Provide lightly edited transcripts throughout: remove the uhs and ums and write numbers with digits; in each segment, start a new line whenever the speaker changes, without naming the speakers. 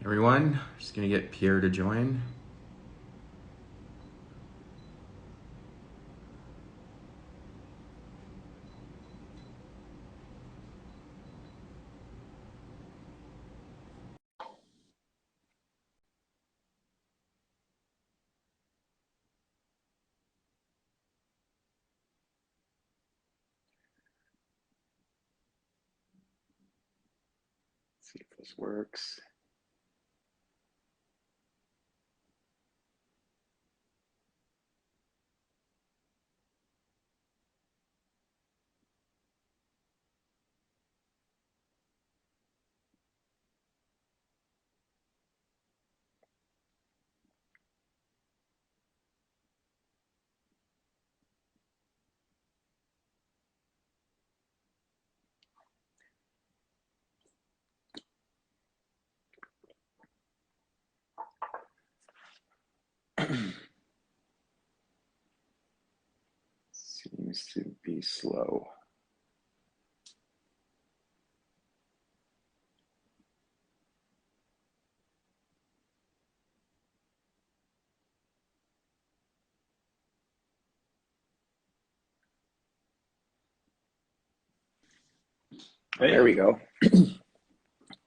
Everyone, just gonna get Pierre to join.
See if this works. Seems to be slow. Oh, there we
Hey,
go.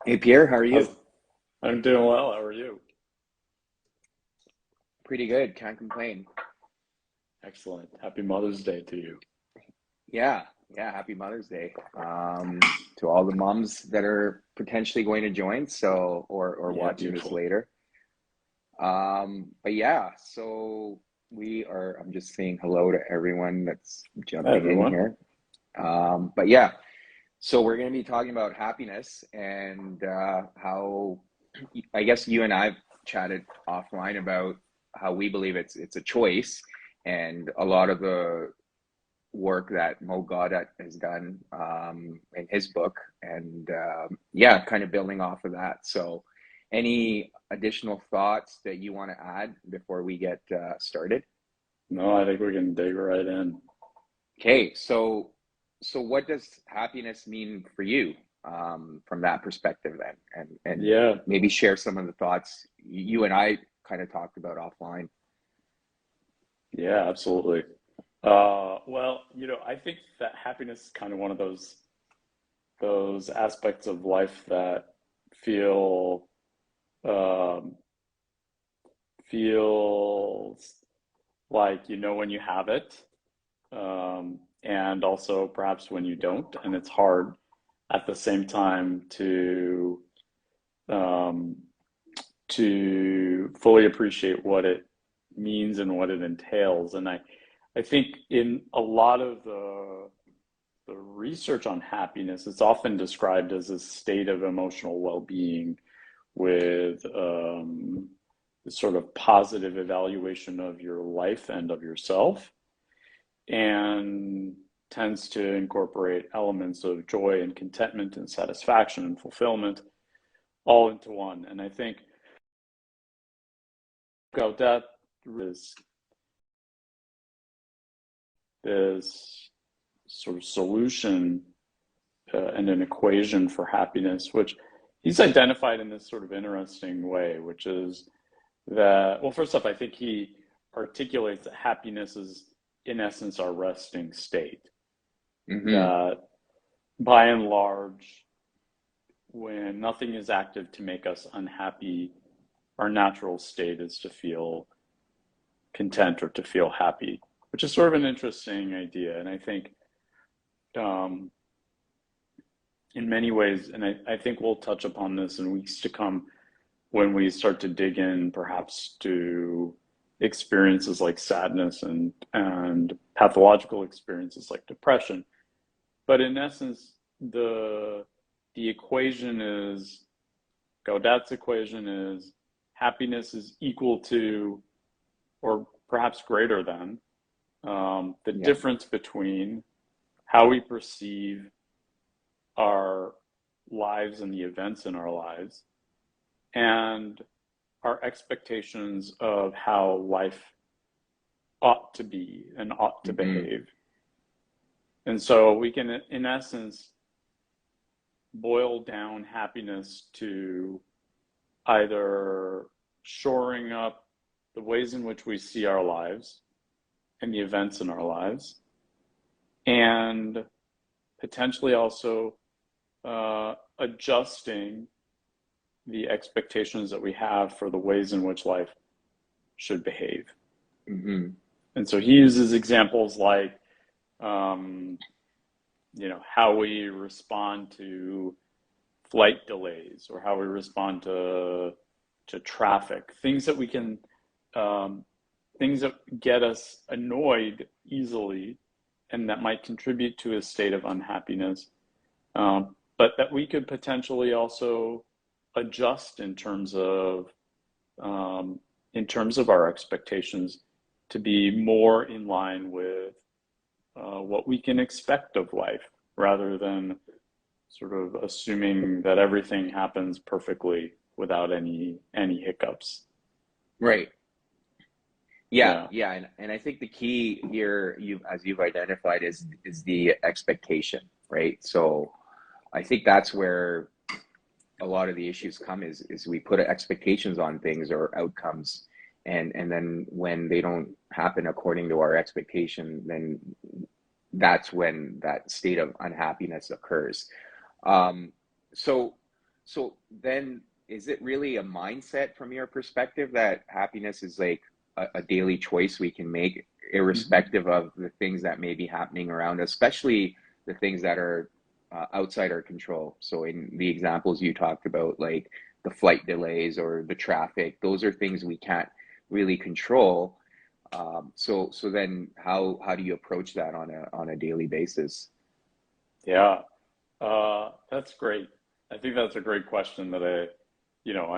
Hey, Pierre, how are
how's,
you?
I'm doing well. How are you?
Pretty good. Can't complain.
Excellent. Happy Mother's Day to you.
Yeah, yeah. Happy Mother's Day to all the moms that are potentially going to join. Or
Yeah,
watching this
beautiful.
later. But yeah, so we are. I'm just saying hello to everyone that's
Hi,
jumping in
everyone.
here. But yeah, so we're going to be talking about happiness and how I guess you and I've chatted offline about how we believe it's a choice, and a lot of the work that Mo Gaudat has done in his book, and yeah, kind of building off of that. So, any additional thoughts that you want to add before we get started?
No, I think we can dig right in.
Okay, so what does happiness mean for you from that perspective then? And
Yeah,
maybe share some of the thoughts you and I kind of talked about offline.
yeah, absolutely. Well, I think that happiness is kind of one of those aspects of life that feel um, feels like you know when you have it, and also perhaps when you don't, and it's hard at the same time um, to fully appreciate what it means and what it entails. And I think in a lot of the research on happiness, it's often described as a state of emotional well-being with sort of positive evaluation of your life and of yourself, and tends to incorporate elements of joy and contentment and satisfaction and fulfillment all into one. And I think that is this sort of solution and an equation for happiness, which he's identified in this sort of interesting way, which is that, well, first off, I think he articulates that happiness is, in essence, our resting state.
Mm-hmm.
That by and large, when nothing is active to make us unhappy, our natural state is to feel content or to feel happy, which is sort of an interesting idea. And I think um, in many ways, and I think we'll touch upon this in weeks to come when we start to dig in perhaps to experiences like sadness and pathological experiences like depression. But in essence, the equation is Gaudat's equation is happiness is equal to or perhaps greater than the
Yeah.
difference between how we perceive our lives and the events in our lives and our expectations of how life ought to be and ought to
Mm-hmm.
behave. And so we can, in essence, boil down happiness to either shoring up the ways in which we see our lives and the events in our lives, and potentially also adjusting the expectations that we have for the ways in which life should behave.
Mm-hmm.
And so he uses examples like, how we respond to flight delays, or how we respond to traffic, things that we can, things that get us annoyed easily and that might contribute to a state of unhappiness, but that we could potentially also adjust in terms of our expectations to be more in line with what we can expect of life, rather than sort of assuming that everything happens perfectly without any hiccups.
Right. Yeah. And I think the key here, as you've identified, is the expectation, right? So I think that's where a lot of the issues come, is we put expectations on things or outcomes, and then when they don't happen according to our expectation, then that's when that state of unhappiness occurs. So then, is it really a mindset from your perspective that happiness is like a daily choice we can make, irrespective of the things that may be happening around us, especially the things that are outside our control? So in the examples you talked about, like the flight delays or the traffic, those are things we can't really control. So then how do you approach that on a daily basis?
Yeah, that's great. I think that's a great question that I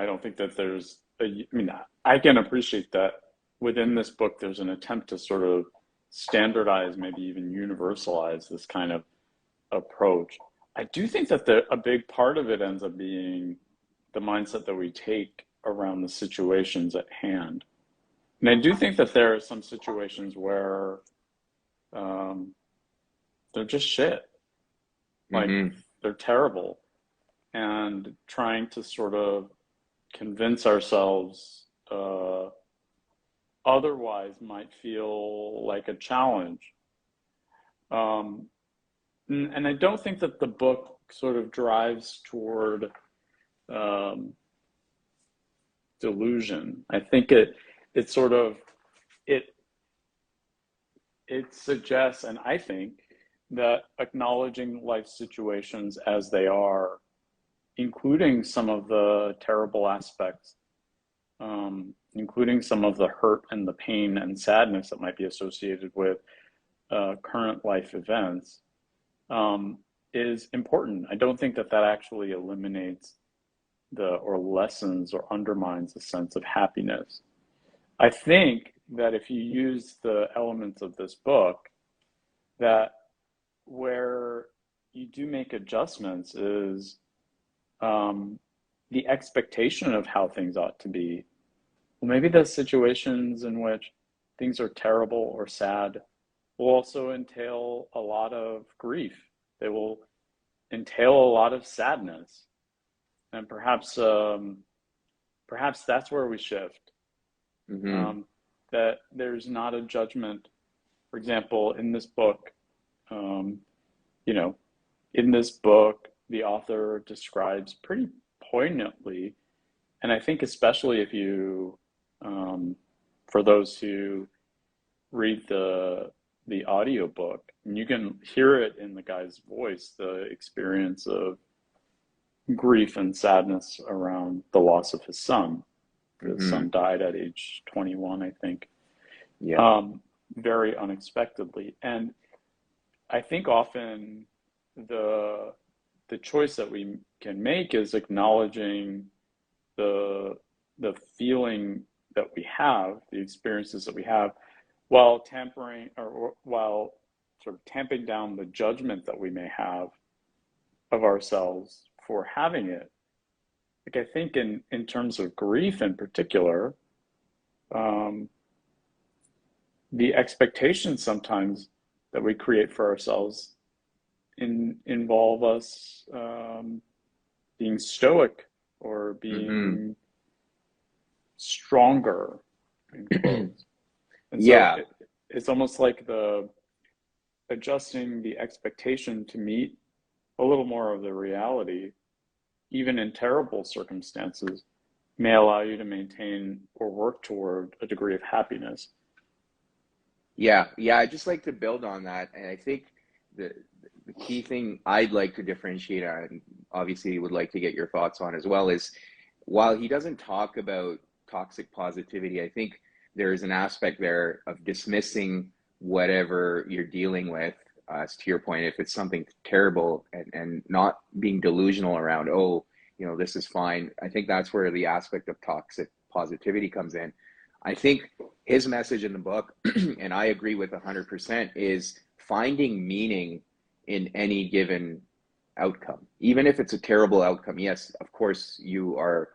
don't think that I can appreciate that within this book, there's an attempt to sort of standardize, maybe even universalize this kind of approach. I do think that a big part of it ends up being the mindset that we take around the situations at hand. And I do think that there are some situations where they're just shit. Like, they're terrible. And trying to sort of convince ourselves otherwise might feel like a challenge. And I don't think that the book sort of drives toward delusion. I think it sort of it suggests, and I think that acknowledging life situations as they are, including some of the terrible aspects, including some of the hurt and the pain and sadness that might be associated with current life events, is important. I don't think that actually eliminates or lessens or undermines the sense of happiness. I think that if you use the elements of this book, that where you do make adjustments is the expectation of how things ought to be. Well, maybe the situations in which things are terrible or sad will also entail a lot of grief. They will entail a lot of sadness. And perhaps that's where we shift. That there's not a judgment. For example, in this book, the author describes pretty poignantly, and I think especially if you, for those who read the audiobook, and you can hear it in the guy's voice, the experience of grief and sadness around the loss of his son. His son died at age 21, I think.
Yeah.
Very unexpectedly. And I think often the choice that we can make is acknowledging the feeling that we have, the experiences that we have, while while sort of tamping down the judgment that we may have of ourselves for having it. Like, I think in terms of grief in particular, the expectations sometimes that we create for ourselves involve us being stoic or being stronger, in quotes. And so
Yeah,
it's almost like the adjusting the expectation to meet a little more of the reality, even in terrible circumstances, may allow you to maintain or work toward a degree of happiness.
yeah. I just like to build on that, and I think the the key thing I'd like to differentiate on, and obviously would like to get your thoughts on as well, is while he doesn't talk about toxic positivity, I think there is an aspect there of dismissing whatever you're dealing with. To your point, if it's something terrible, and not being delusional around, oh, this is fine. I think that's where the aspect of toxic positivity comes in. I think his message in the book, and I agree with 100%, is finding meaning in any given outcome, even if it's a terrible outcome. Yes, of course, you are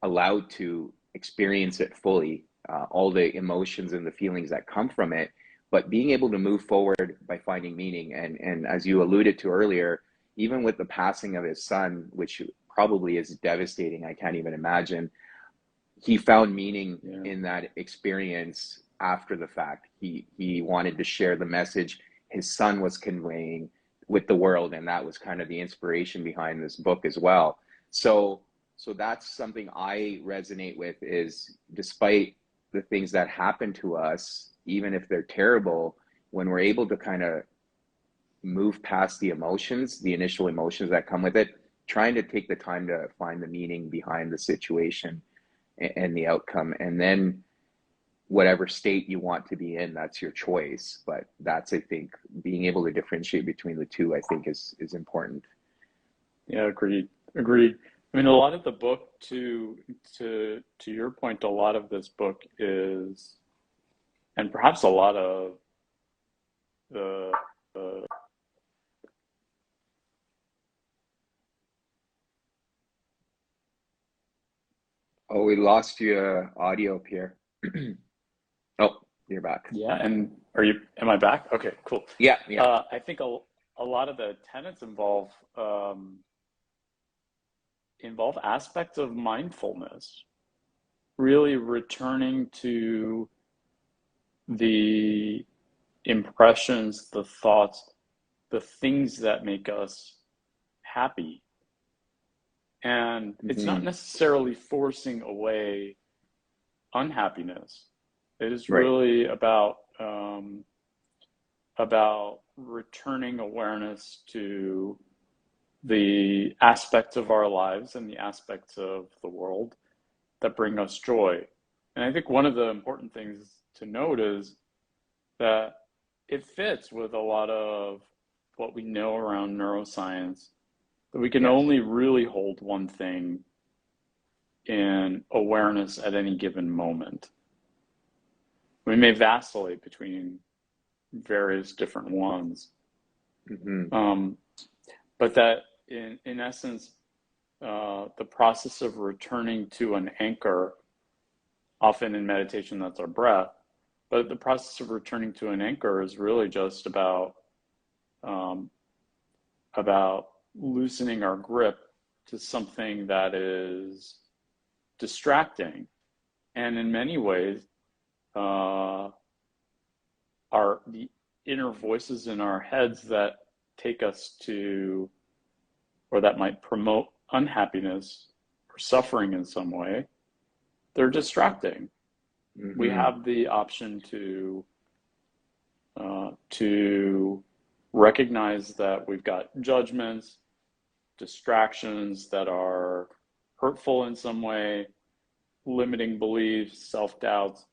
allowed to experience it fully, all the emotions and the feelings that come from it, but being able to move forward by finding meaning. And as you alluded to earlier, even with the passing of his son, which probably is devastating, I can't even imagine, he found meaning
Yeah.
in that experience after the fact. He wanted to share the message his son was conveying with the world, and that was kind of the inspiration behind this book as well. So that's something I resonate with, is despite the things that happen to us, even if they're terrible, when we're able to kind of move past the emotions, the initial emotions that come with it, trying to take the time to find the meaning behind the situation and the outcome, and then whatever state you want to be in, that's your choice. But that's, I think, being able to differentiate between the two, I think, is important.
Yeah, agreed. I mean, a lot of the book, to your point, a lot of this book is, and perhaps a lot of the
Oh, we lost you audio, Pierre. Oh, you're back.
yeah. And am I back? Okay, cool.
Yeah.
I think a lot of the tenets involve aspects of mindfulness, really returning to the impressions, the thoughts, the things that make us happy. And it's not
Hmm.
necessarily forcing away unhappiness. It is
Right.
really about returning awareness to the aspects of our lives and the aspects of the world that bring us joy. And I think one of the important things to note is that it fits with a lot of what we know around neuroscience, that we can
Yes.
only really hold one thing in awareness at any given moment. We may vacillate between various different ones,
Hmm.
um, but that in essence, the process of returning to an anchor, often in meditation, that's our breath, but the process of returning to an anchor is really just um, about loosening our grip to something that is distracting. And in many ways, uh, the inner voices in our heads that take us to, or that might promote unhappiness or suffering in some way, they're distracting. We
Hmm.
have the option to recognize that we've got judgments, distractions that are hurtful in some way, limiting beliefs, self-doubts,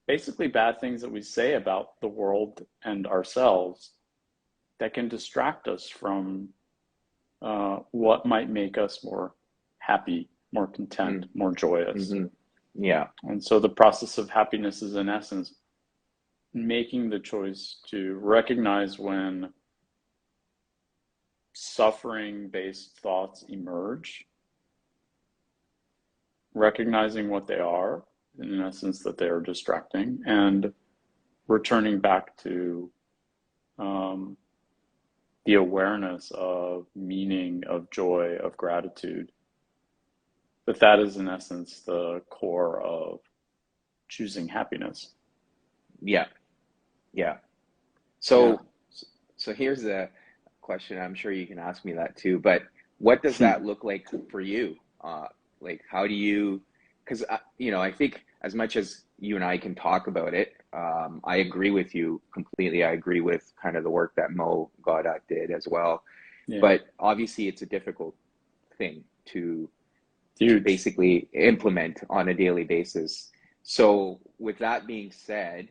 basically bad things that we say about the world and ourselves that can distract us from what might make us more happy, more content, more joyous.
Hmm. Yeah.
And so the process of happiness is, in essence, making the choice to recognize when suffering-based thoughts emerge, recognizing what they are, in essence, that they are distracting, and returning back to um, the awareness of meaning, of joy, of gratitude but that is in essence the core of choosing happiness.
Yeah, yeah.
Yeah.
So, so here's the question. I'm sure you can ask me that too, but what does that look like for you? Like, how do you, because, I think as much as you and I can talk about it, I agree with you completely. I agree with kind of the work that Mo Goddard did as well.
Yeah.
But obviously, it's a difficult thing to
Huge.
basically implement on a daily basis. So, with that being said,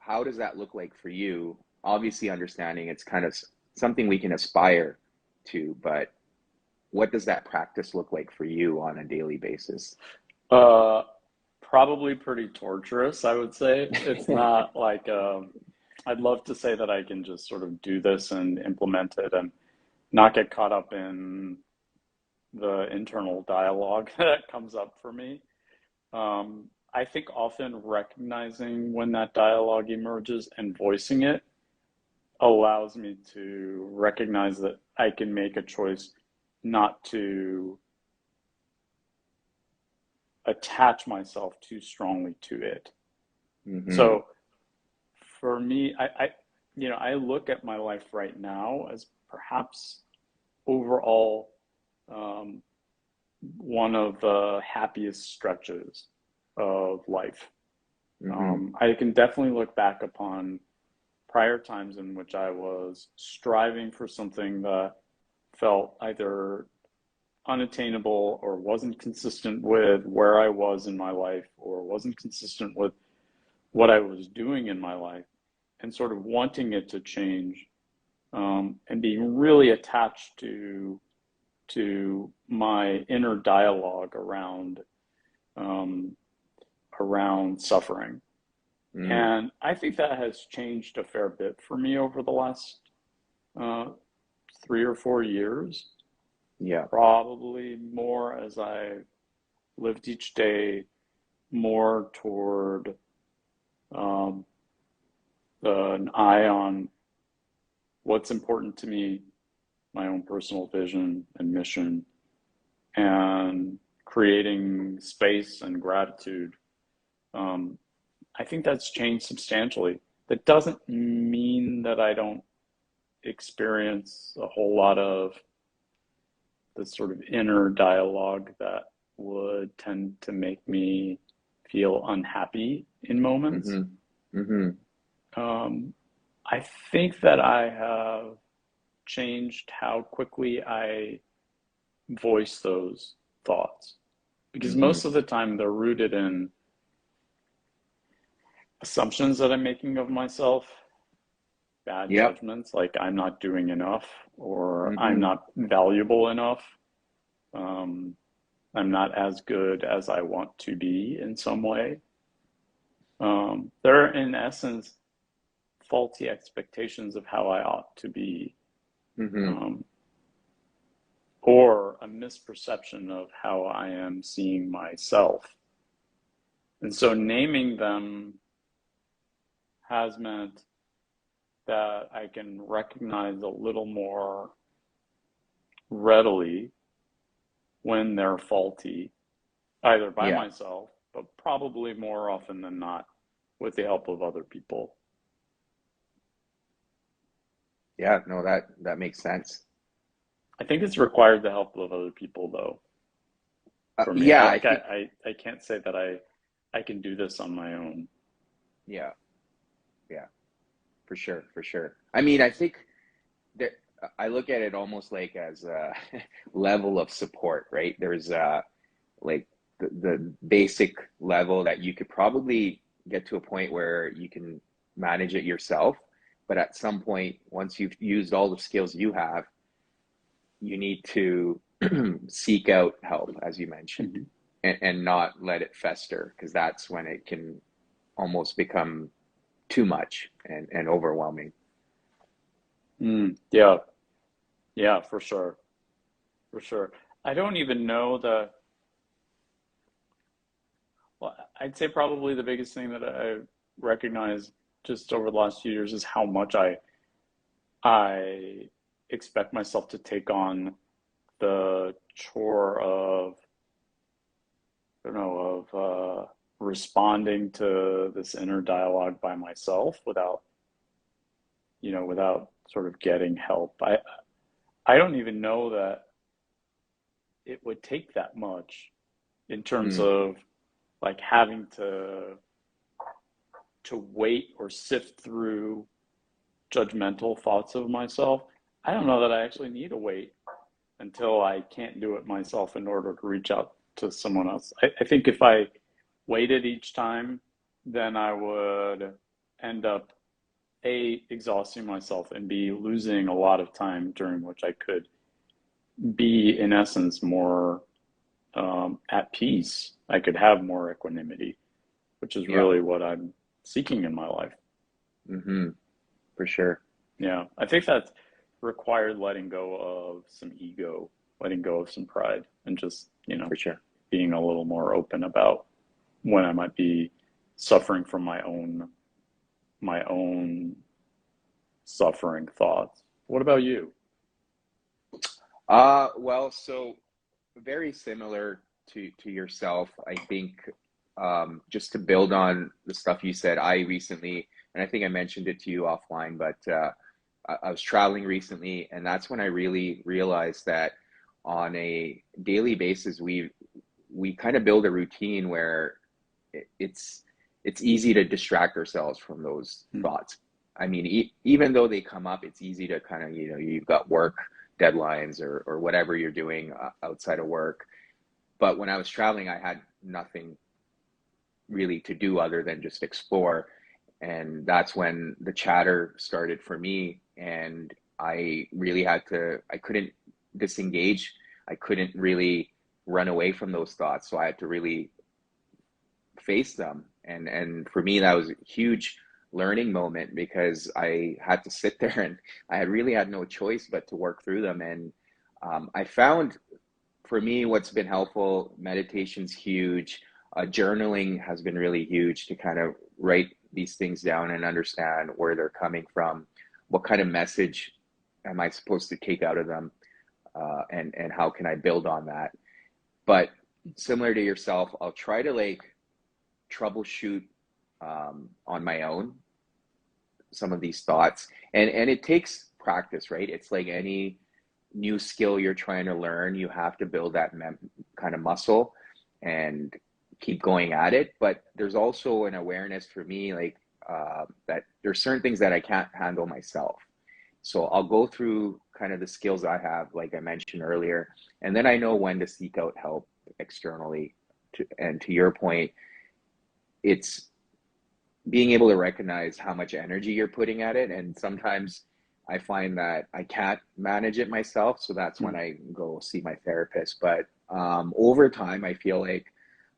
how does that look like for you? Obviously, understanding it's kind of something we can aspire to, but what does that practice look like for you on a daily basis?
Uh, Probably pretty torturous, I would say. It's not like I'd love to say that I can just sort of do this and implement it and not get caught up in the internal dialogue that comes up for me. I think often recognizing when that dialogue emerges and voicing it allows me to recognize that I can make a choice not to attach myself too strongly to it.
Mm-hmm.
So for me, I look at my life right now as perhaps overall um, one of the happiest stretches of life.
Mm-hmm.
I can definitely look back upon prior times in which I was striving for something that felt either unattainable or wasn't consistent with where I was in my life or wasn't consistent with what I was doing in my life and sort of wanting it to change and being really attached to my inner dialogue um, around suffering.
Mm.
And I think that has changed a fair bit for me over the last uh, 3 or 4 years.
Yeah.
Probably more as I lived each day more toward um, an eye on what's important to me, my own personal vision and mission, and creating space and gratitude. Um, I think that's changed substantially. That doesn't mean that I don't experience a whole lot of the sort of inner dialogue that would tend to make me feel unhappy in moments.
Mm-hmm. Mm-hmm.
Um, I think that I have changed how quickly I voice those thoughts because
Mm-hmm.
most of the time they're rooted in assumptions that I'm making of myself, bad
Yep.
judgments like I'm not doing enough or I'm
Mm-hmm.
not valuable enough. Um, I'm not as good as I want to be in some way. They're in essence faulty expectations of how I ought to be,
Mm-hmm.
um, or a misperception of how I am seeing myself. And so naming them has meant that I can recognize a little more readily when they're faulty, either by
Yeah.
myself, but probably more often than not with the help of other people.
Yeah. No, that makes sense.
I think it's required the help of other people though, for me.
Yeah,
I
I
like
think.
I can't say that I can do this on my own.
Yeah. Yeah. For sure. For sure. I mean, I think that I look at it almost like as a level of support, right? There's like the basic level that you could probably get to a point where you can manage it yourself. But at some point, once you've used all the skills you have, you need to seek out help, as you mentioned,
Mhm.
and not let it fester, because that's when it can almost become too much and overwhelming.
Yeah, yeah, for sure, for sure. I don't even know well, I'd say probably the biggest thing that I recognized just over the last few years is how much I expect myself to take on the chore of responding to this inner dialogue by myself without, without sort of getting help. I don't even know that it would take that much in terms
Mm,
of like having to wait or sift through judgmental thoughts of myself. I don't know that I actually need to wait until I can't do it myself in order to reach out to someone else. I think if I waited each time, then I would end up A, exhausting myself, and B, losing a lot of time during which I could be, in essence, more at peace. I could have more equanimity, which is
yeah.
really what I'm seeking in my life.
Mm-hmm. For sure.
Yeah, I think that required letting go of some ego, letting go of some pride, and just,
For sure.
being a little more open about when I might be suffering from my own suffering thoughts. What about you?
Well, so very similar to yourself. I think just to build on the stuff you said, I recently, and I think I mentioned it to you offline, but I was traveling recently, and that's when I really realized that on a daily basis, we kind of build a routine where it's easy to distract ourselves from those
Hmm.
thoughts. I mean, even though they come up, it's easy to kind of, you've got work deadlines or whatever you're doing outside of work. But when I was traveling, I had nothing really to do other than just explore. And that's when the chatter started for me. And I really I couldn't disengage. I couldn't really run away from those thoughts. So I had to really face them. And for me, that was a huge learning moment because I had to sit there and I really had no choice but to work through them. And I found for me, what's been helpful, meditation's huge. Journaling has been really huge to kind of write these things down and understand where they're coming from. What kind of message am I supposed to take out of them? And how can I build on that? But similar to yourself, I'll try to like troubleshoot on my own some of these thoughts, and it takes practice, right? It's like any new skill you're trying to learn, you have to build that kind of muscle and keep going at it. But there's also an awareness for me, like that there's certain things that I can't handle myself. So I'll go through kind of the skills I have, like I mentioned earlier, and then I know when to seek out help externally. And to your point, it's being able to recognize how much energy you're putting at it. And sometimes I find that I can't manage it myself. So that's when
Hmm.
I go see my therapist. But over time, I feel like,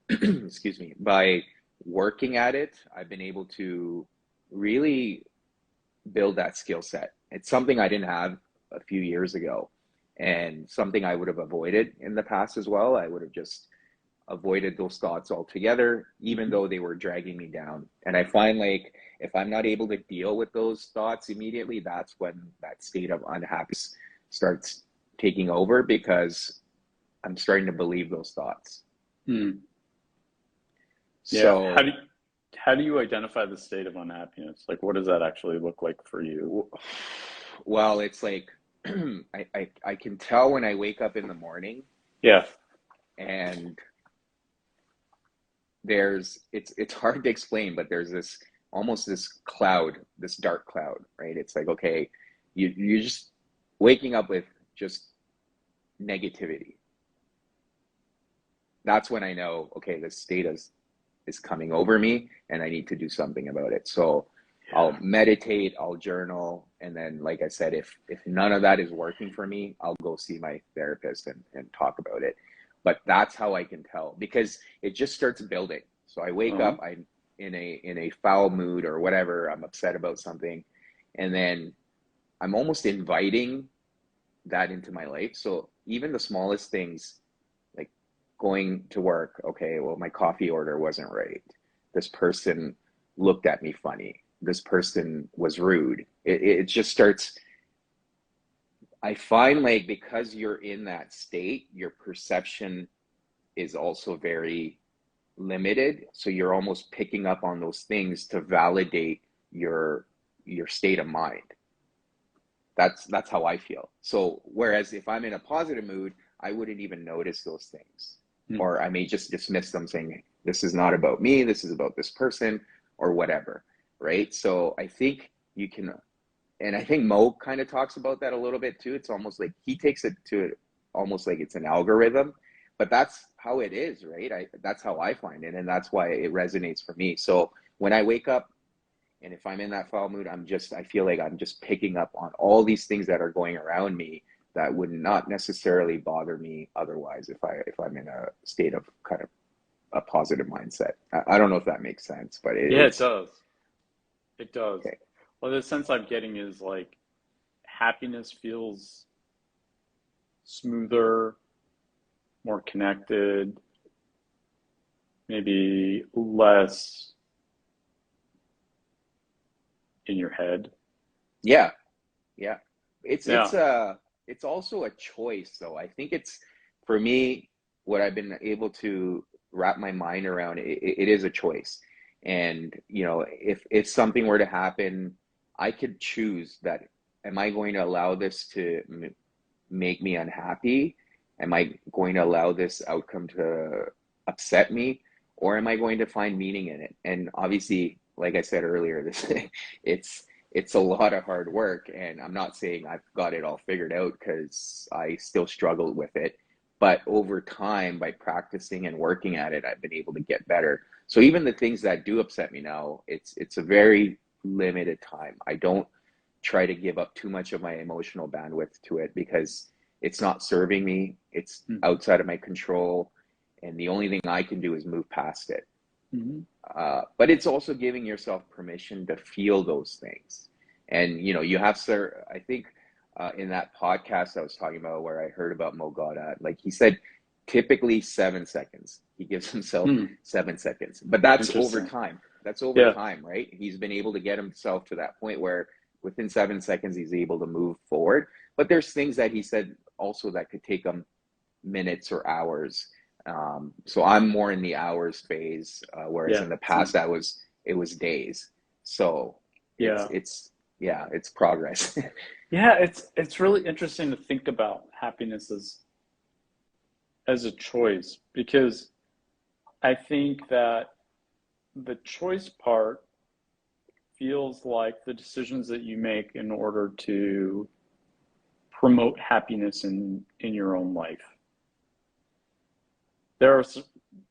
excuse me, by working at it, I've been able to really build that skill set. It's something I didn't have a few years ago and something I would have avoided in the past as well. I would have just avoided those thoughts altogether, even
Hmm.
though they were dragging me down. And I find like if I'm not able to deal with those thoughts immediately, that's when that state of unhappiness starts taking over because I'm starting to believe those thoughts.
Hmm. Yeah. How do
So,
you, how do you identify the state of unhappiness? Like, what does that actually look like for you?
well, it's like I can tell when I wake up in the morning
Yeah.
and it's hard to explain, but there's this almost this cloud, this dark cloud, right? It's like, okay, you're just waking up with just negativity. That's when I know, okay, this state is coming over me and I need to do something about it. So
Yeah.
I'll meditate, I'll journal, and then like I said, if none of that is working for me, I'll go see my therapist and talk about it. But that's how I can tell because it just starts building. So I wake
Uh-huh.
up, I'm in a foul mood or whatever, I'm upset about something, and then I'm almost inviting that into my life. So even the smallest things like going to work, okay, well, my coffee order wasn't right. This person looked at me funny. This person was rude. It just starts. I find like because you're in that state, your perception is also very limited, so you're almost picking up on those things to validate your state of mind. That's how I feel. So whereas if I'm in a positive mood, I wouldn't even notice those things. Or I may just dismiss them saying, this is not about me, this is about this person or whatever, right? So I think you can, and I think Mo kind of talks about that a little bit too. It's almost like he takes it to almost like it's an algorithm, but that's how it is, right? That's how I find it, and that's why it resonates for me. So when I wake up, and if I'm in that foul mood, I feel like I'm just picking up on all these things that are going around me that would not necessarily bother me otherwise if I'm in a state of kind of a positive mindset. I don't know if that makes sense, but
Yeah, it
it's
does. It does.
okay.
Well, the sense I'm getting is like happiness feels smoother, more connected, maybe less in your head.
Yeah, yeah. It's
Yeah.
it's a it's also a choice though. I think it's for me what I've been able to wrap my mind around it is a choice. And if something were to happen, I could choose that. Am I going to allow this to make me unhappy? Am I going to allow this outcome to upset me? Or am I going to find meaning in it? And obviously, like I said earlier, it's it's a lot of hard work, and I'm not saying I've got it all figured out because I still struggle with it. But over time, by practicing and working at it, I've been able to get better. So even the things that do upset me now, it's a very limited time. I don't try to give up too much of my emotional bandwidth to it because it's not serving me. It's outside of my control. And the only thing I can do is move past it.
Mm-hmm.
But it's also giving yourself permission to feel those things. And, you have, sir, I think in that podcast I was talking about where I heard about Mo Gaudat, like he said, typically 7 seconds. He gives himself 7 seconds. But that's over
Interesting.
time. That's over
Yeah.
time, right? He's been able to get himself to that point where within 7 seconds he's able to move forward. But there's things that he said also that could take him minutes or hours. So I'm more in the hours phase, whereas
Yeah.
in the
Same.
past it was days. So
Yeah.
it's progress.
Yeah, it's really interesting to think about happiness as a choice, because I think that the choice part feels like the decisions that you make in order to promote happiness in your own life. There are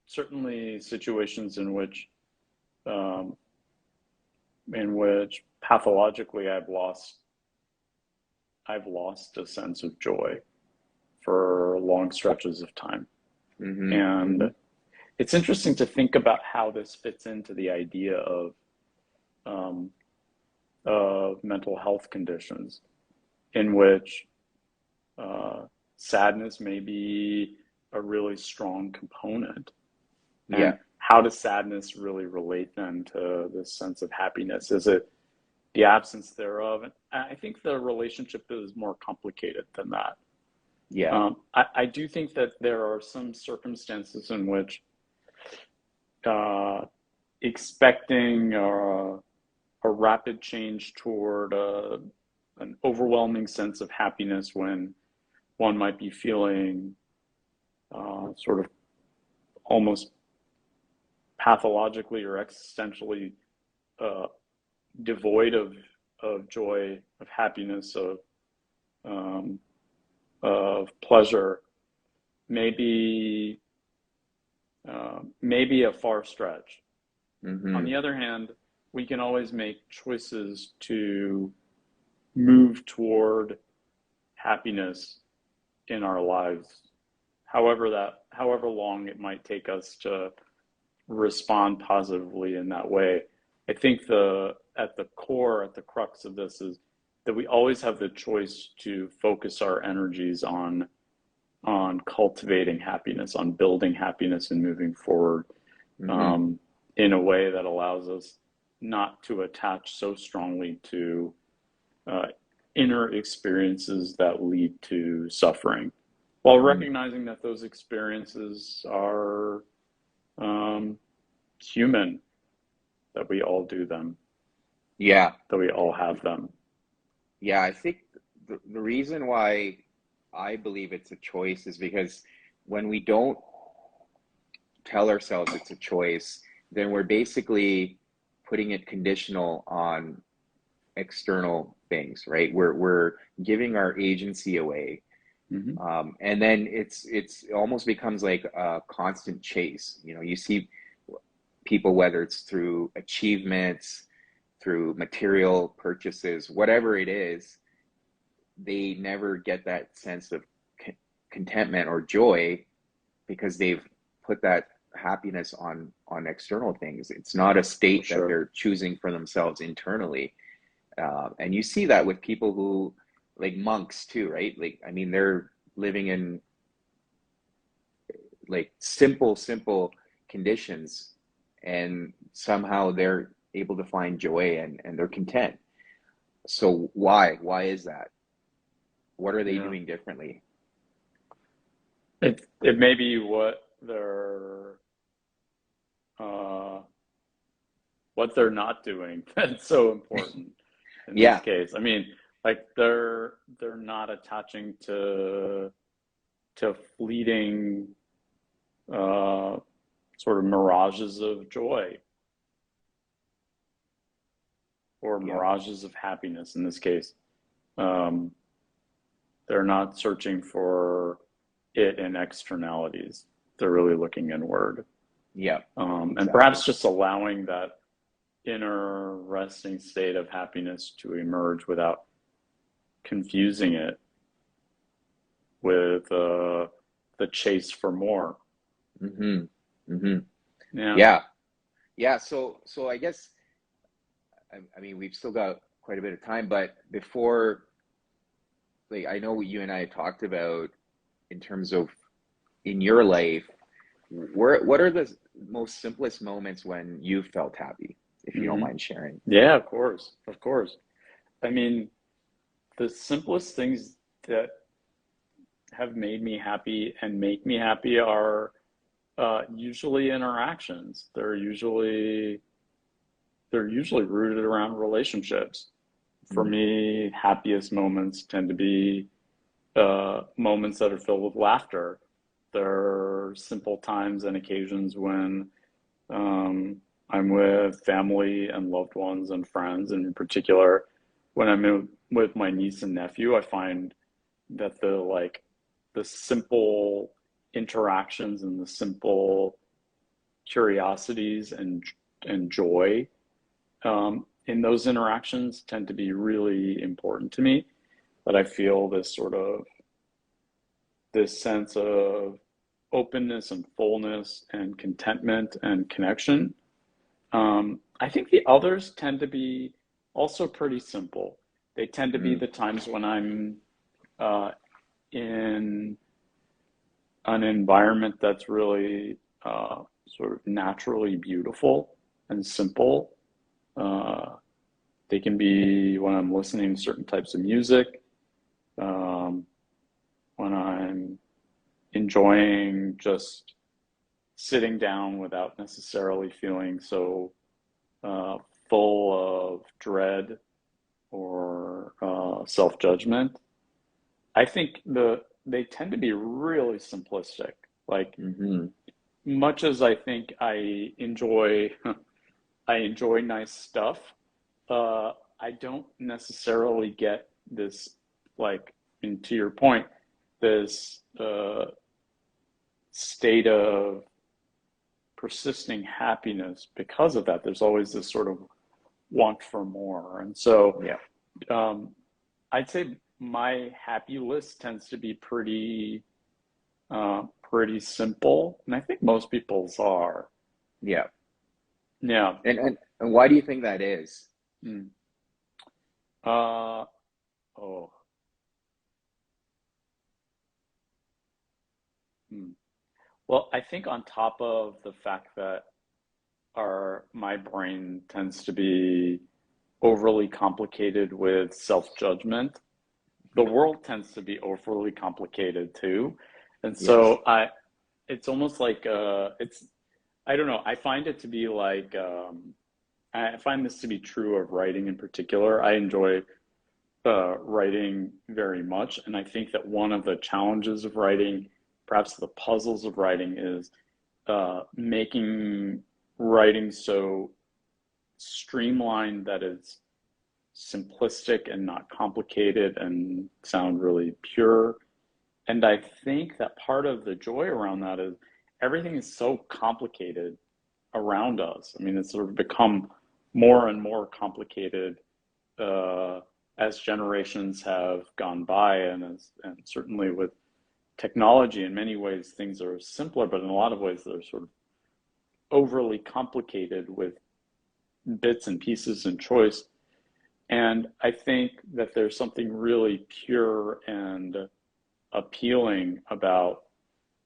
certainly situations um, in which pathologically I've lost a sense of joy for long stretches of time.
Mm-hmm.
And
Mm-hmm.
it's interesting to think about how this fits into the idea of mental health conditions in which sadness may be a really strong component. And
Yeah.
how does sadness really relate then to this sense of happiness? Is it the absence thereof? And I think the relationship is more complicated than that.
Yeah.
I do think that there are some circumstances in which expecting a rapid change toward an overwhelming sense of happiness when one might be feeling sort of almost pathologically or existentially devoid of joy, of happiness, of pleasure, maybe maybe a far stretch. On
Mm-hmm.
the other hand, we can always make choices to move toward happiness in our lives, however long it might take us to respond positively in that way. I think at the core, at the crux of this is that we always have the choice to focus our energies on cultivating happiness, on building happiness and moving forward
Mm-hmm.
in a way that allows us not to attach so strongly to uh, inner experiences that lead to suffering, while
Mm-hmm.
recognizing that those experiences are human that we all do them,
Yeah.
that we all have them.
Yeah. I think the reason why I believe it's a choice is because when we don't tell ourselves it's a choice, then we're basically putting it conditional on external things, right? We're giving our agency away.
Mm-hmm.
And then it almost becomes like a constant chase. You see people, whether it's through achievements, through material purchases, whatever it is, they never get that sense of contentment or joy because they've put that happiness on external things. It's not a state that they're choosing for themselves internally. And you see that with people who, like monks too, right? Like, I mean, they're living in like simple conditions, and somehow they're able to find joy and they're content. So why is that? What are they doing differently?
It may be what they're not doing that's so important in this case. I mean, like they're not attaching to fleeting sort of mirages of joy or mirages of happiness in this case. They're not searching for it in externalities. They're really looking inward.
Yeah.
And perhaps just allowing that inner resting state of happiness to emerge without confusing it with the chase for more.
Mm-hmm. Mm-hmm. Yeah. So I guess, I mean, we've still got quite a bit of time, but before, like, I know what you and I talked about in terms of in your life, what are the most simplest moments when you felt happy, if you don't mind sharing?
Yeah, of course. I mean, the simplest things that have made me happy and make me happy are usually interactions. They're usually rooted around relationships. For me, happiest moments tend to be moments that are filled with laughter. There are simple times and occasions when I'm with family and loved ones and friends, and in particular, when I'm with my niece and nephew, I find that the simple interactions and the simple curiosities and joy in those interactions tend to be really important to me. That I feel this sense of openness and fullness and contentment and connection. I think the others tend to be also pretty simple. They tend to be the times when I'm in an environment that's really sort of naturally beautiful and simple. They can be when I'm listening to certain types of music, when I'm enjoying just sitting down without necessarily feeling so full of dread or self-judgment. I think they tend to be really simplistic. Like much as I think I enjoy nice stuff, I don't necessarily get this, like, and to your point, this state of persisting happiness because of that. There's always this sort of want for more. And so I'd say my happy list tends to be pretty simple, and I think most people's are.
Yeah.
And
why do you think that is?
Well, I think on top of the fact that my brain tends to be overly complicated with self-judgment, the world tends to be overly complicated too. And so it's almost like I don't know. I find it to be like, I find this to be true of writing in particular. I enjoy writing very much. And I think that one of the challenges of writing, perhaps the puzzles of writing, is making writing so streamlined that it's simplistic and not complicated and sound really pure. And I think that part of the joy around that is everything is so complicated around us. I mean, it's sort of become more and more complicated as generations have gone by, and certainly with technology, in many ways things are simpler, but in a lot of ways they're sort of overly complicated with bits and pieces and choice. And I think that there's something really pure and appealing about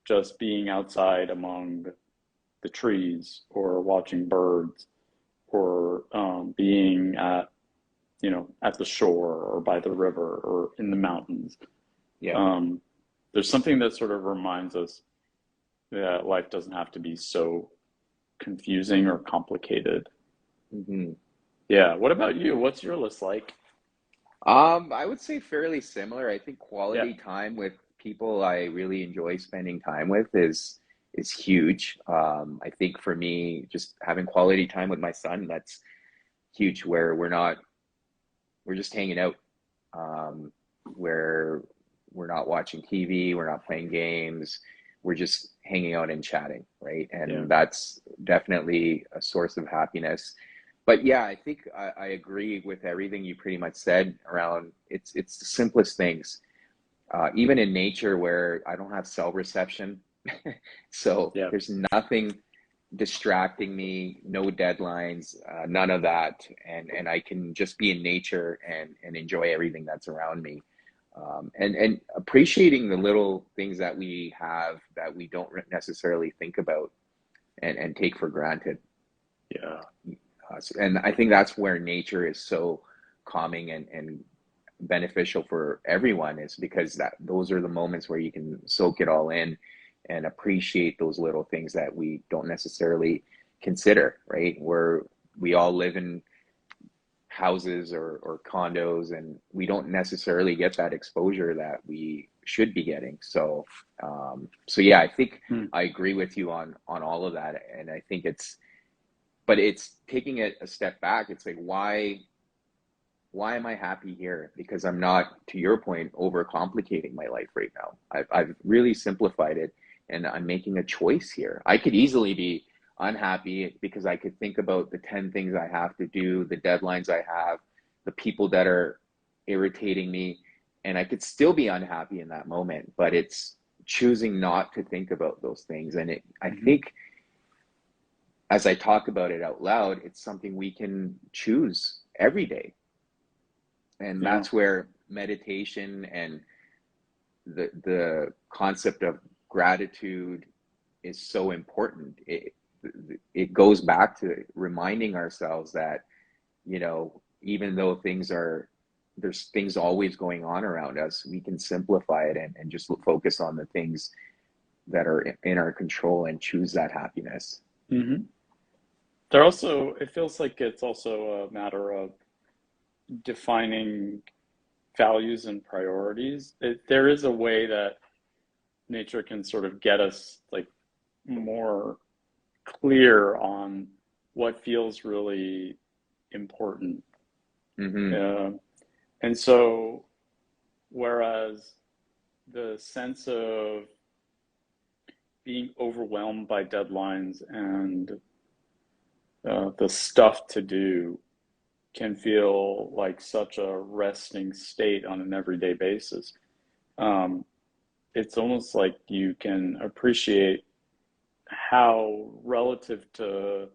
just being outside among the trees or watching birds or being at, at the shore or by the river or in the mountains.
Yeah.
There's something that sort of reminds us that life doesn't have to be so confusing or complicated.
Mm-hmm.
Yeah. What about you? What's your list like?
I would say fairly similar. I think
Yeah.
quality time with people I really enjoy spending time with is huge. I think for me, just having quality time with my son, that's huge. Where we're just hanging out. Where we're not watching TV, we're not playing games, we're just hanging out and chatting, right?
Yeah.
And that's definitely a source of happiness. But yeah, I think I agree with everything you pretty much said around it's the simplest things. Even in nature where I don't have cell reception, so
Yeah.
there's nothing distracting me, no deadlines, none of that, and I can just be in nature and enjoy everything that's around me, and appreciating the little things that we have that we don't necessarily think about and take for granted.
Yeah.
And I think that's where nature is so calming and beneficial for everyone, is because that those are the moments where you can soak it all in and appreciate those little things that we don't necessarily consider, right? Where we all live in houses or condos, and we don't necessarily get that exposure that we should be getting. So yeah, I think
Hmm.
I agree with you on all of that, and I think but it's taking it a step back. It's like, why am I happy here? Because I'm not, to your point, overcomplicating my life right now. I've really simplified it, and I'm making a choice here. I could easily be unhappy because I could think about the 10 things I have to do, the deadlines I have, the people that are irritating me, and I could still be unhappy in that moment. But it's choosing not to think about those things. And I think as I talk about it out loud, it's something we can choose every day. And
Yeah.
that's where meditation and the concept of gratitude is so important. It goes back to reminding ourselves that, even though there's things always going on around us, we can simplify it and just focus on the things that are in our control and choose that happiness.
Mm-hmm. It feels like it's also a matter of defining values and priorities. There is a way that nature can sort of get us like more clear on what feels really important.
Mm-hmm.
And so, whereas the sense of being overwhelmed by deadlines and the stuff to do can feel like such a resting state on an everyday basis. Um, it's almost like you can appreciate how, relative to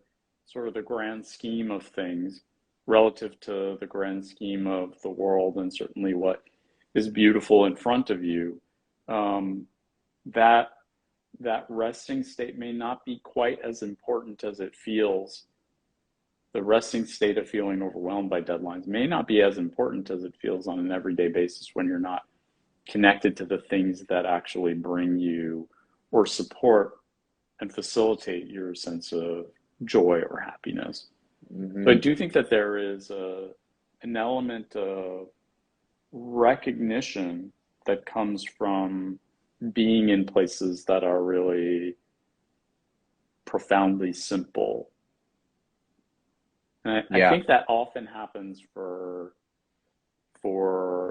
sort of the grand scheme of things, relative to the grand scheme of the world, and certainly what is beautiful in front of you, that that resting state may not be quite as important as it feels. The resting state of feeling overwhelmed by deadlines may not be as important as it feels on an everyday basis when you're not connected to the things that actually bring you or support and facilitate your sense of joy or happiness. So I
Mm-hmm.
do think that there is an element of recognition that comes from being in places that are really profoundly simple. And I
Yeah.
think that often happens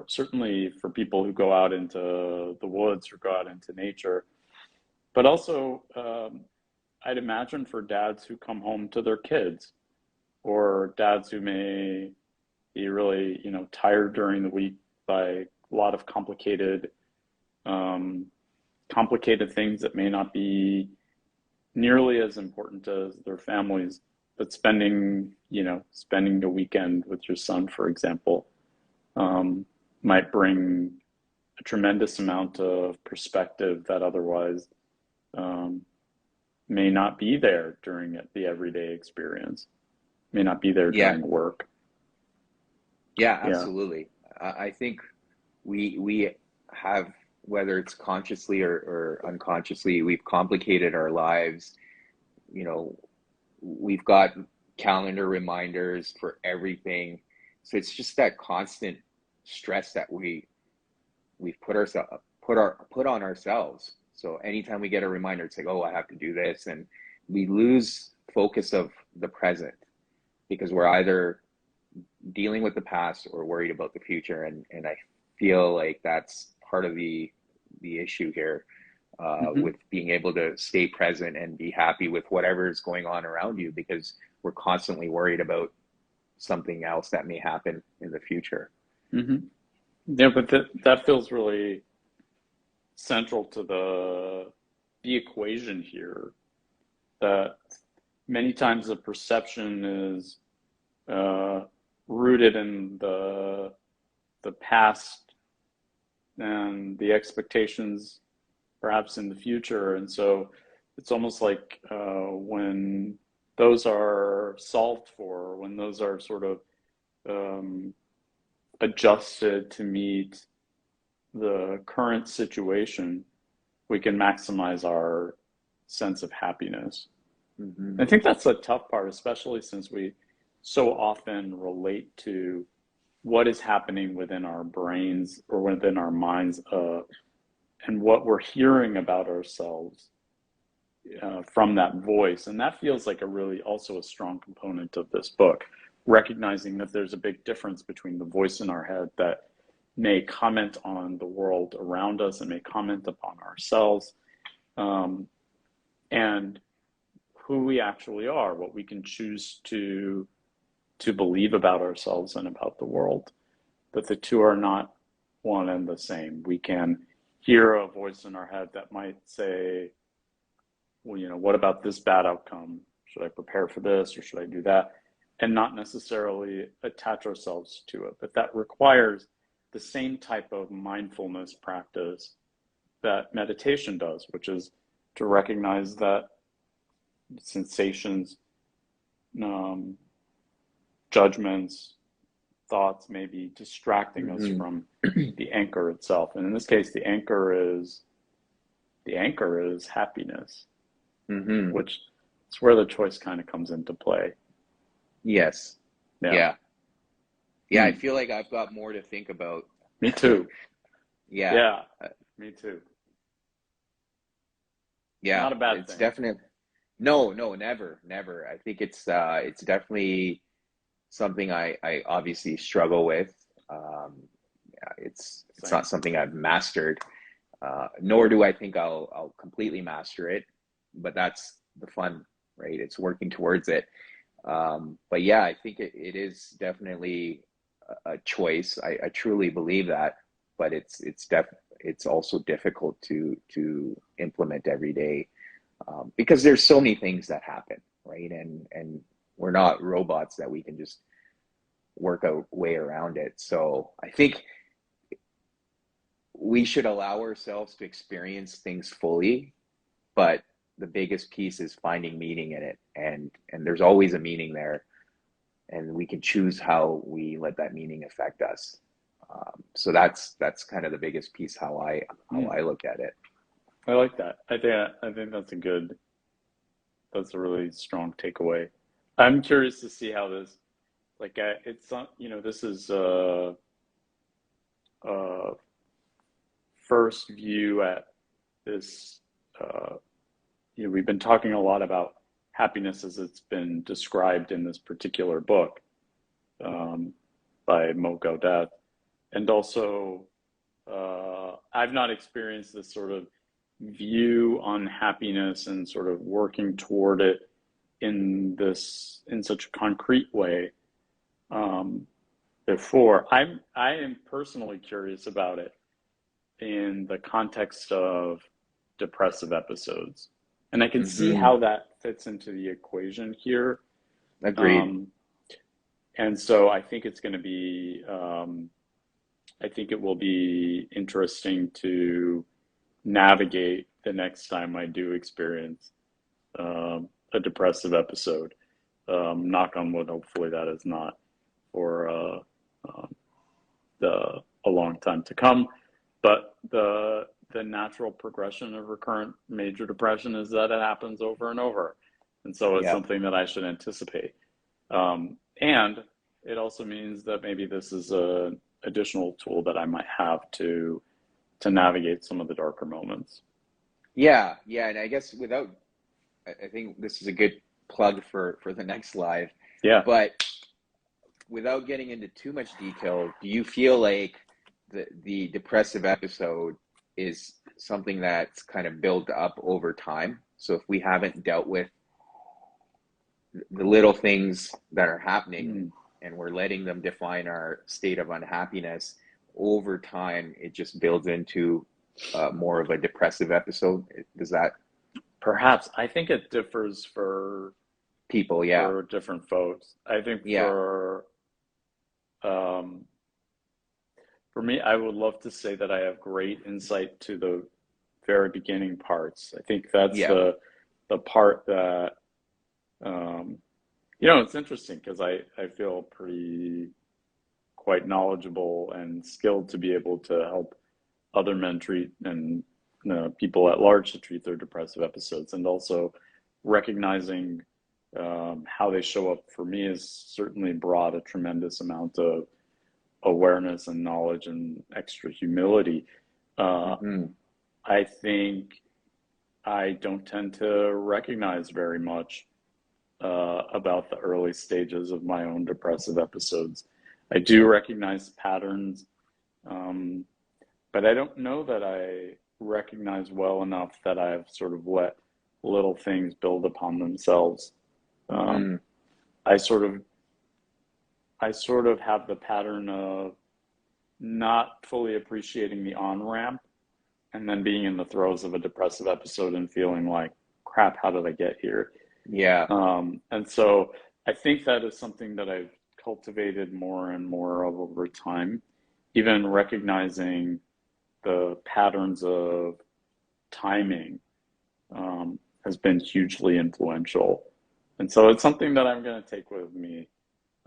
certainly for people who go out into the woods or go out into nature, but also I'd imagine for dads who come home to their kids, or dads who may be really, tired during the week by a lot of um, complicated things that may not be nearly as important as their families, but spending the weekend with your son, for example, um, might bring a tremendous amount of perspective that otherwise um, may not be there during the everyday experience, may not be there
Yeah.
during work.
Yeah,
Yeah.
absolutely. I think we have, whether it's consciously or unconsciously, we've complicated our lives. You know, we've got calendar reminders for everything. So it's just that constant stress that we've put on ourselves. So anytime we get a reminder, it's like, oh, I have to do this, and we lose focus of the present because we're either dealing with the past or worried about the future. And I feel like that's part of the issue here,
Hmm.
with being able to stay present and be happy with whatever is going on around you, because we're constantly worried about something else that may happen in the future.
Hmm. Yeah, but that feels really central to the equation here. That many times the perception is uh, rooted in the past and the expectations perhaps in the future. And so it's almost like when those are solved for, when those are sort of um, adjusted to meet the current situation, we can maximize our sense of happiness.
Mm-hmm.
I think that's the tough part, especially since we so often relate to what is happening within our brains or within our minds, and what we're hearing about ourselves from that voice. And that feels like a really also a strong component of this book, recognizing that there's a big difference between the voice in our head that may comment on the world around us and may comment upon ourselves, um, and who we actually are, what we can choose to believe about ourselves and about the world. That the two are not one and the same. We can hear a voice in our head that might say, well, what about this bad outcome? Should I prepare for this or should I do that? And not necessarily attach ourselves to it. But that requires the same type of mindfulness practice that meditation does, which is to recognize that sensations, um, judgments, thoughts may be distracting us
Mm-hmm.
from the anchor itself. And in this case, the anchor is happiness,
Mm-hmm.
which is where the choice kind of comes into play.
Yes.
Yeah.
Yeah. Yeah, I
Hmm.
feel like I've got more to think about.
Me too.
Yeah.
Yeah.
Uh,
Me too.
yeah,
Not a bad
it's
thing.
definitely, no, no, never, never. I think it's definitely something I obviously struggle with. Yeah, it's
Same.
not something I've mastered, nor do I think I'll completely master it. But that's the fun, right? It's working towards it. But yeah, I think it is definitely a choice. I truly believe that, but it's also difficult to implement every day, because there's so many things that happen, right? And we're not robots that we can just work a way around it. So I think we should allow ourselves to experience things fully, but the biggest piece is finding meaning in it, and there's always a meaning there, and we can choose how we let that meaning affect us. So that's kind of the biggest piece how I
Hmm.
look at it.
I like that. I think that's a good that's a really strong takeaway. I'm curious to see how this, like, it's not, this is a first view at this. We've been talking a lot about happiness as it's been described in this particular book by Mo Gaudet, and also I've not experienced this sort of view on happiness and sort of working toward it in such a concrete way before. I am personally curious about it in the context of depressive episodes, and I can see how that fits into the equation here.
Agreed.
And so I think it's going to be, I think it will be interesting to navigate the next time I do experience a depressive episode. Knock on wood, hopefully that is not for a long time to come. But the natural progression of recurrent major depression is that it happens over and over. And so it's something that I should anticipate. And it also means that maybe this is an additional tool that I might have to navigate some of the darker moments.
Yeah. And I guess I think this is a good plug for the next live.
Yeah.
But without getting into too much detail, do you feel like the depressive episode is something that's kind of built up over time? So if we haven't dealt with the little things that are happening and we're letting them define our state of unhappiness, over time it just builds into more of a depressive episode. Does that?
Perhaps. I think it differs for
people,
for different folks. I think for me, I would love to say that I have great insight to the very beginning parts. I think that's the part that it's interesting because I feel quite knowledgeable and skilled to be able to help other men treat and people at large to treat their depressive episodes, and also recognizing how they show up for me has certainly brought a tremendous amount of awareness and knowledge and extra humility. I think I don't tend to recognize very much about the early stages of my own depressive episodes. I do recognize patterns, but I don't know that I recognize well enough that I've sort of let little things build upon themselves. I sort of have the pattern of not fully appreciating the on-ramp and then being in the throes of a depressive episode and feeling like, crap, how did I get here?
Yeah.
And so I think that is something that I've cultivated more and more of over time, even recognizing the patterns of timing has been hugely influential. And so it's something that I'm going to take with me.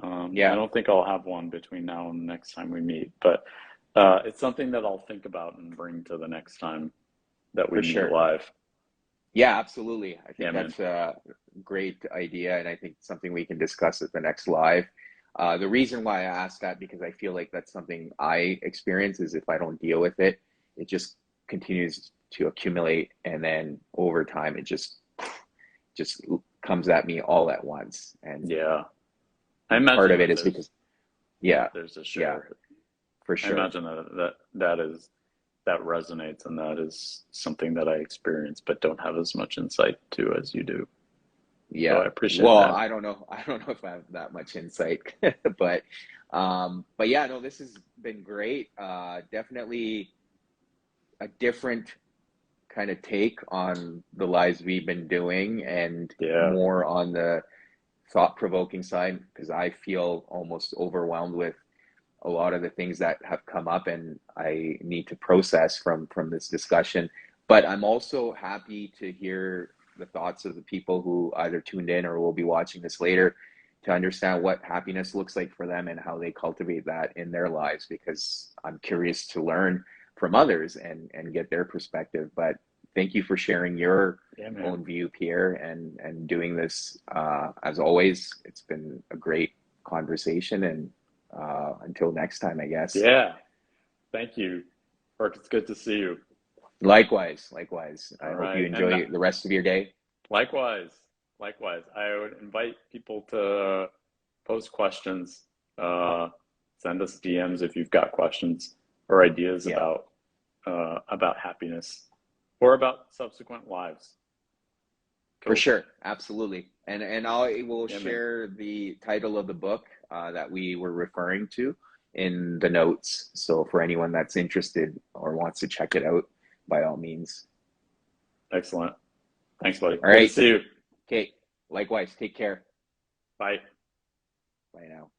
I don't think I'll have one between now and the next time we meet, but it's something that I'll think about and bring to the next time that we meet live.
Yeah, absolutely. I think that's a great idea, and I think something we can discuss at the next live. The reason why I asked that, because I feel like that's something I experience, is if I don't deal with it, it just continues to accumulate, and then over time it just comes at me all at once. And
I imagine
part of it is because
there's a share.
For sure.
I imagine that resonates, and that is something that I experience but don't have as much insight to as you do.
Yeah,
so I appreciate
that.
Well,
I don't know if I have that much insight, but yeah, no, this has been great. Definitely a different kind of take on the lives we've been doing, and more on the thought-provoking side, because I feel almost overwhelmed with a lot of the things that have come up and I need to process from this discussion. But I'm also happy to hear the thoughts of the people who either tuned in or will be watching this later, to understand what happiness looks like for them and how they cultivate that in their lives, because I'm curious to learn from others and get their perspective. But thank you for sharing your
Yeah, man.
own view, Pierre, and doing this. As always, it's been a great conversation, and until next time, I guess.
Yeah. Thank you. Burke, it's good to see you.
Likewise, likewise. I
All
hope you
right. And
enjoy the rest of your day.
likewise, I would invite people to post questions. Send us DMs if you've got questions or ideas
Yeah,
about happiness or about subsequent lives.
for
Cool.
sure. Absolutely. And I will
Yeah, man.
share the title of the book that we were referring to in the notes. So for anyone that's interested or wants to check it out, by all means.
Excellent. Thanks, buddy.
All
Good to
right.
see you.
Okay. Likewise. Take care.
Bye.
Bye now.